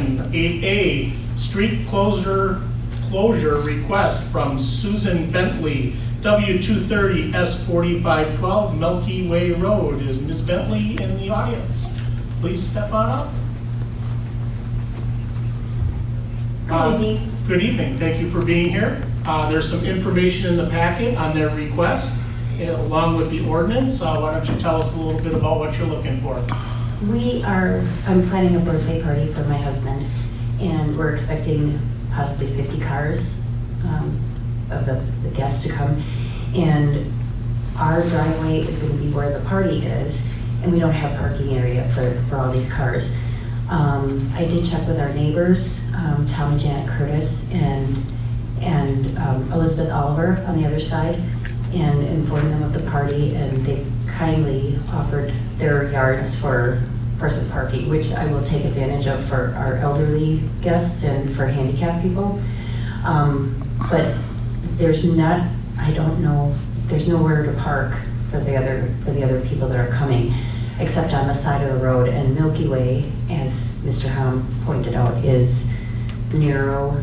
8A, street closure request from Susan Bentley, W230 S4512 Milky Way Road. Is Ms. Bentley in the audience? Please step on up. Good evening. Good evening. Thank you for being here. There's some information in the packet on their request, along with the ordinance. Why don't you tell us a little bit about what you're looking for? I'm planning a birthday party for my husband, and we're expecting possibly 50 cars of the guests to come. And our driveway is going to be where the party is, and we don't have parking area for all these cars. I did check with our neighbors, Tom and Janet Curtis, and Elizabeth Oliver on the other side, and informed them of the party, and they kindly offered their yards for some parking, which I will take advantage of for our elderly guests and for handicapped people. But there's nowhere to park for the other people that are coming, except on the side of the road. And Milky Way, as Mr. Hamm pointed out, is narrow.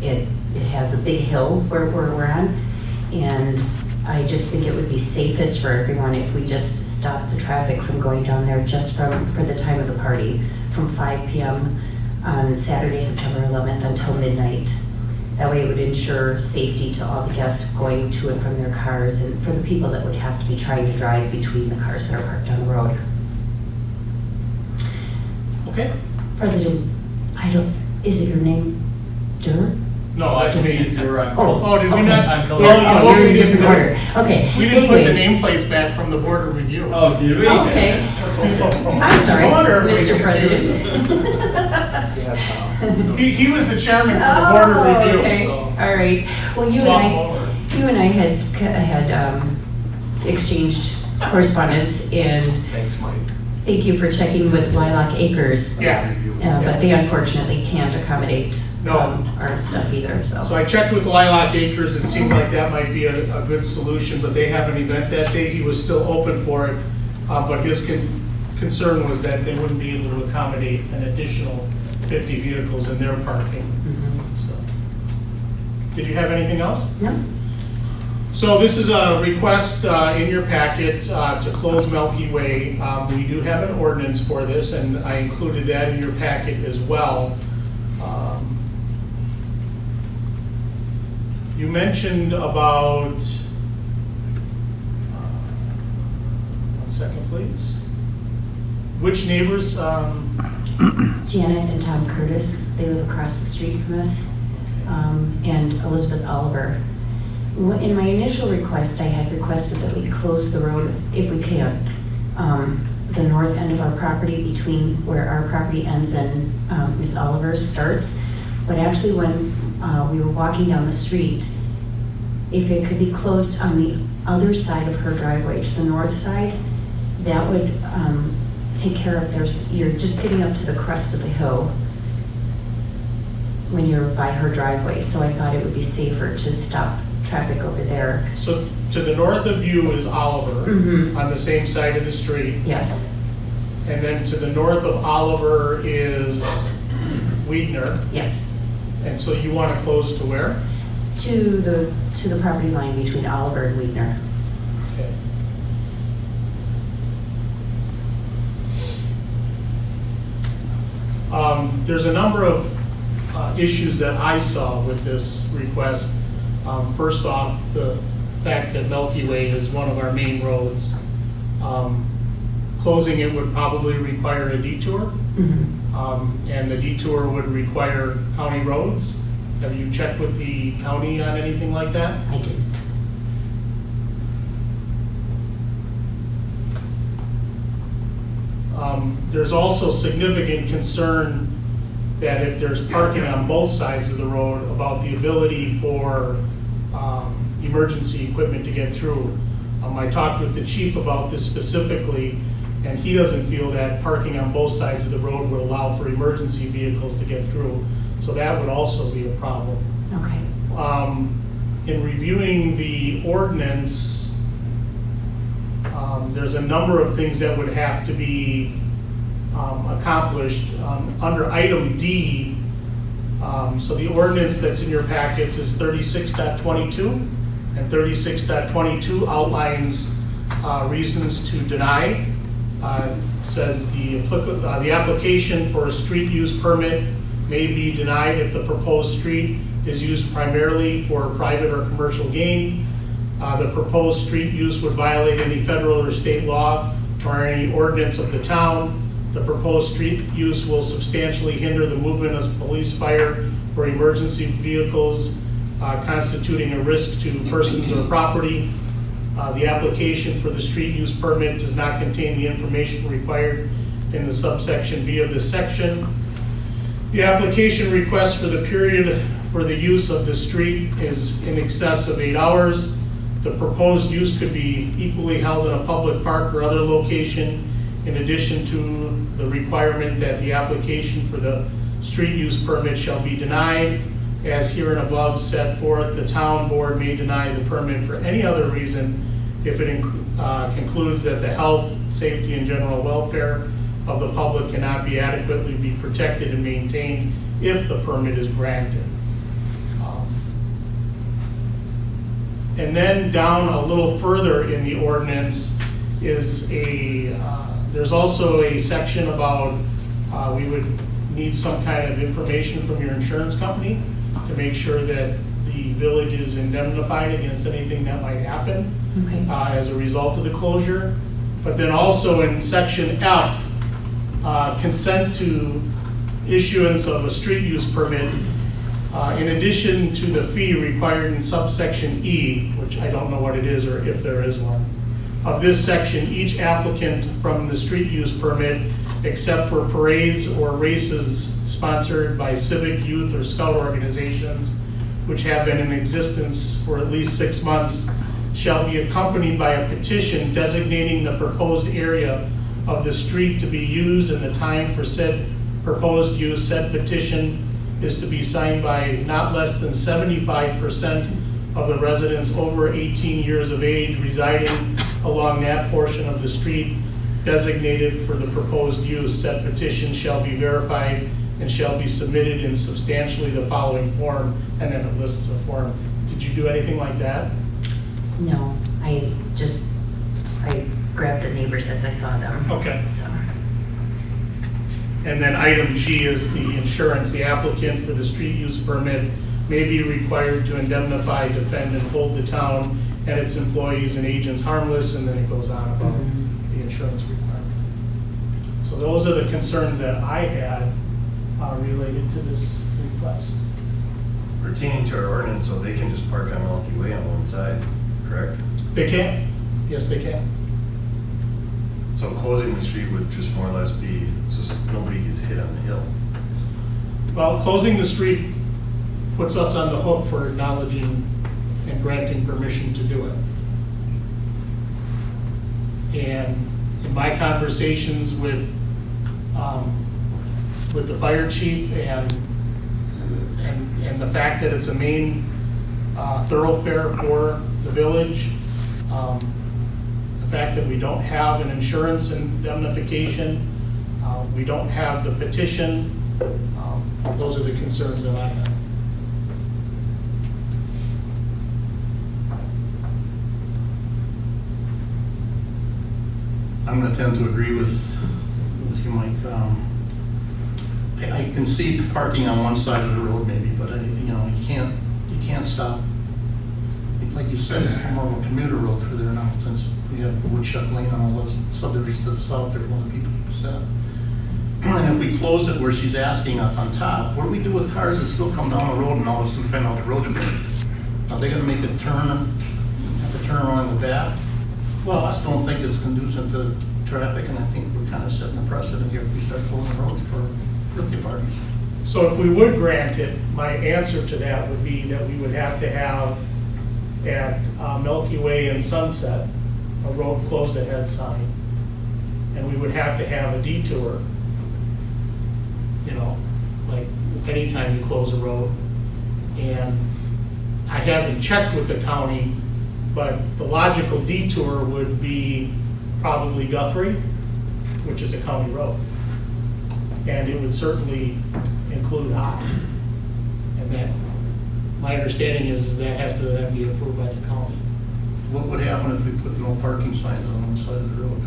It has a big hill where we're on, and I just think it would be safest for everyone if we just stop the traffic from going down there just for the time of the party, from 5 p.m. on Saturday, September 11th until midnight. That way it would ensure safety to all the guests going to and from their cars, and for the people that would have to be trying to drive between the cars that are parked on the road. Okay. President, is it your name, Dur? No, that's me. Oh, did we okay. not? You're in a different order. Okay. We didn't put the Anyways. nameplates back from the board of review. Oh, did we? Okay. I'm sorry, Mr. President. He was the chairman for the board of review. Okay. So. All right. Well, you and I had exchanged correspondence, and Thanks, Mike. thank you for checking with Lilac Acres. Yeah. But they unfortunately can't accommodate No. our stuff either, So so. I checked with Lilac Acres. It seemed like that might be a good solution, but they have an event that day. He was still open for it, but his concern was that they wouldn't be able to accommodate an additional 50 vehicles in their parking. Mhm. So, did you have anything else? No? So this is a request in your packet to close Milky Way. We do have an ordinance for this, and I included that in your packet as well. You mentioned about, one second please. Which neighbors? Janet and Tom Curtis, they live across the street from us, and Elizabeth Oliver. In my initial request, I had requested that we close the road, if we can, the north end of our property between where our property ends and Miss Oliver's starts. But actually, when we were walking down the street, if it could be closed on the other side of her driveway, to the north side, that would take care of you're just getting up to the crest of the hill when you're by her driveway. So I thought it would be safer to stop traffic over there. So to the north of you is Oliver, Mhm. on the same side of the street. Yes, And then to the north of Oliver is Weidner. yes. And so you want to close to where? To the property line between Oliver and Weidner. Okay. There's a number of issues that I saw with this request. First off, the fact that Milky Way is one of our main roads. Closing it would probably require a detour, and the detour would require county roads. Have you checked with the county on anything like that? I didn't. There's also significant concern that if there's parking on both sides of the road, about the ability for emergency equipment to get through. I talked with the chief about this specifically, and he doesn't feel that parking on both sides of the road would allow for emergency vehicles to get through. So that would also be a problem. Okay. In reviewing the ordinance, there's a number of things that would have to be accomplished. Under item D, so the ordinance that's in your packets is 36.22, and 36.22 outlines reasons to deny. Says the application for a street use permit may be denied if the proposed street is used primarily for private or commercial gain. The proposed street use would violate any federal or state law or any ordinance of the town. The proposed street use will substantially hinder the movement of police, fire, or emergency vehicles, constituting a risk to persons or property. The application for the street use permit does not contain the information required in the subsection B of this section. The application request for the period for the use of the street is in excess of 8 hours. The proposed use could be equally held in a public park or other location, in addition to the requirement that the application for the street use permit shall be denied. As here and above set forth, the town board may deny the permit for any other reason if it concludes that the health, safety, and general welfare of the public cannot be adequately be protected and maintained if the permit is granted. And then down a little further in the ordinance is there's also a section about we would need some kind of information from your insurance company to make sure that the village is indemnified against anything that might happen as a result of the closure. But then also in section F, consent to issuance of a street use permit, in addition to the fee required in subsection E, which I don't know what it is or if there is one, of this section, each applicant from the street use permit, except for parades or races sponsored by civic, youth, or scout organizations, which have been in existence for at least 6 months, shall be accompanied by a petition designating the proposed area of the street to be used and the time for said proposed use. Said petition is to be signed by not less than 75% of the residents over 18 years of age residing along that portion of the street designated for the proposed use. Said petition shall be verified and shall be submitted in substantially the following form, and then it lists a form. Did you do anything like that? No, I grabbed the neighbors as I saw them. Okay. So. And then item G is the insurance. The applicant for the street use permit may be required to indemnify, defend, and hold the town and its employees and agents harmless, and then it goes on about the insurance requirement. So those are the concerns that I had related to this request. Pertaining to our ordinance, so they can just park on Milky Way on one side, correct? They can. Yes, they can. So closing the street would just more or less be, just nobody gets hit on the hill. Well, closing the street puts us on the hook for acknowledging and granting permission to do it. And in my conversations with the fire chief and the fact that it's a main thoroughfare for the village, the fact that we don't have an insurance indemnification, we don't have the petition, those are the concerns that I have. I'm going to tend to agree with you, Mike. I can see parking on one side of the road maybe, but you can't stop. Like you said, it's more of a commuter road through there now, since we have Woodchuck Lane and all those subdivisions to the south there. A lot of people use that. And if we close it where she's asking up on top, what do we do with cars that still come down the road and all of a sudden find out the road's closed? Are they going to make a turn and have to turn around the back? Well, I just don't think it's conducive to traffic, and I think we're kind of setting a precedent here if we start closing roads for birthday parties. So if we would grant it, my answer to that would be that we would have to have at Milky Way and Sunset, a road closed ahead sign. And we would have to have a detour, like anytime you close a road. And I haven't checked with the county, but the logical detour would be probably Guthrie, which is a county road. And it would certainly include high. And that, my understanding is that has to then be approved by the county. What would happen if we put no parking signs on one side of the road?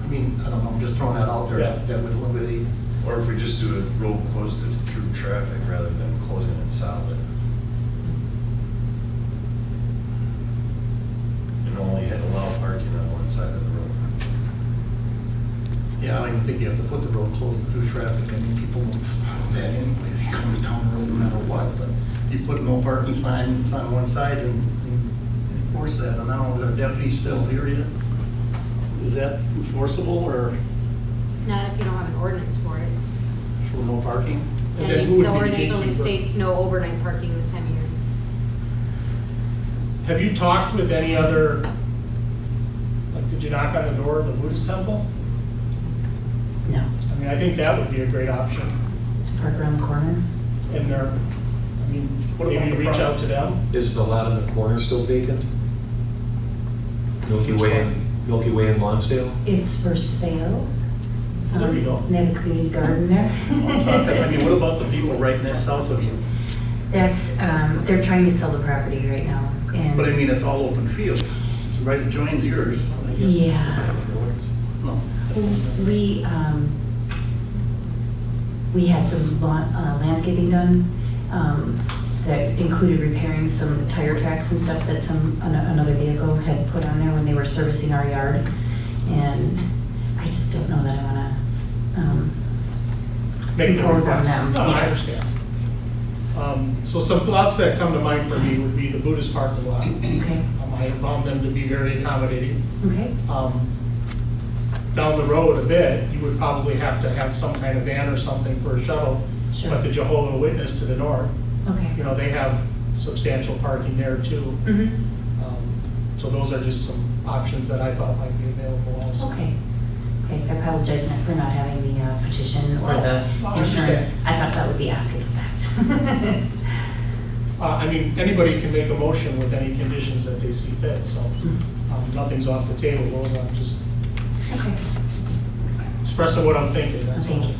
I mean, I don't know, I'm just throwing that out there, Yeah. that would eliminate. Or if we just do a road closed to through traffic rather than closing it solid. And only allow parking on one side of the road. Yeah, I don't even think you have to put the road closed through traffic. I mean, people won't follow that anyway. They come to town road no matter what. But you put no parking signs on one side and enforce that. And I don't know, are deputies still here yet? Is that enforceable or Not if you don't have an ordinance for it. for no parking? And then who would The be the ordinance only gatekeeper? states no overnight parking this time of year. Have you talked with any other, like, did you knock on the door of the Buddhist temple? No, I mean, I think that would be a great option. park around the corner. And they're, I mean, What about maybe the reach front? out to them. Is the lot in the corner still vacant? Milky Way and Lawnsdale? It's for sale. There you go. They have a community garden there. I mean, what about the people right next south of you? That's, they're trying to sell the property right now, and. But I mean, it's all open field. It's right adjoins yours, I guess. Yeah. No. We had some landscaping done, that included repairing some tire tracks and stuff that another vehicle had put on there when they were servicing our yard. And I just don't know that I wanna, Make the impose on request. them. No, I Yeah. understand. So some thoughts that come to mind for me would be the Buddhist parking lot. Okay, I have found them to be very accommodating. okay, Down the road a bit, you would probably have to have some kind of van or something for a shuttle. Sure. But the Jehovah's Witness to the north, okay. you know, they have substantial parking there too. Mhm. So those are just some options that I thought might be available also. Okay, okay, I apologize for not having the petition or the Oh, I insurance. I thought that would be after the fact. I mean, anybody can make a motion with any conditions that they see fit, so nothing's off the table. Those I'm just Okay, expressing what I'm thinking, that's thank all. you.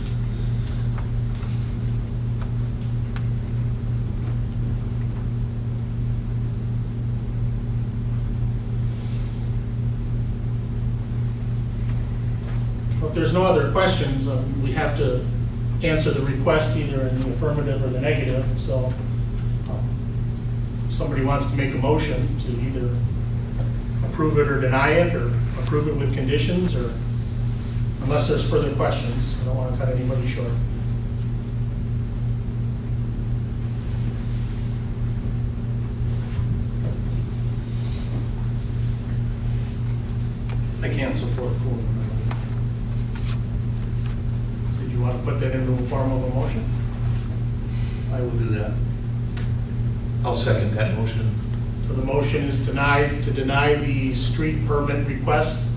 Well, if there's no other questions, we have to answer the request either in the affirmative or the negative, so if somebody wants to make a motion to either approve it or deny it, or approve it with conditions, or unless there's further questions, I don't want to cut anybody short. I can't support closing the road. Did you want to put that into the form of a motion? I will do that. I'll second that motion. So the motion is to deny the street permit request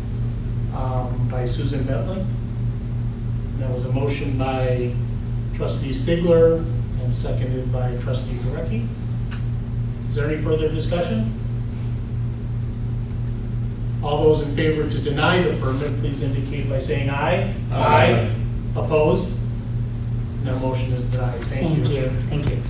by Susan Bentley. And that was a motion by trustee Stigler and seconded by trustee Gurecki. Is there any further discussion? All those in favor to deny the permit, please indicate by saying aye. Aye. Opposed? No motion is denied. Thank you. Thank you.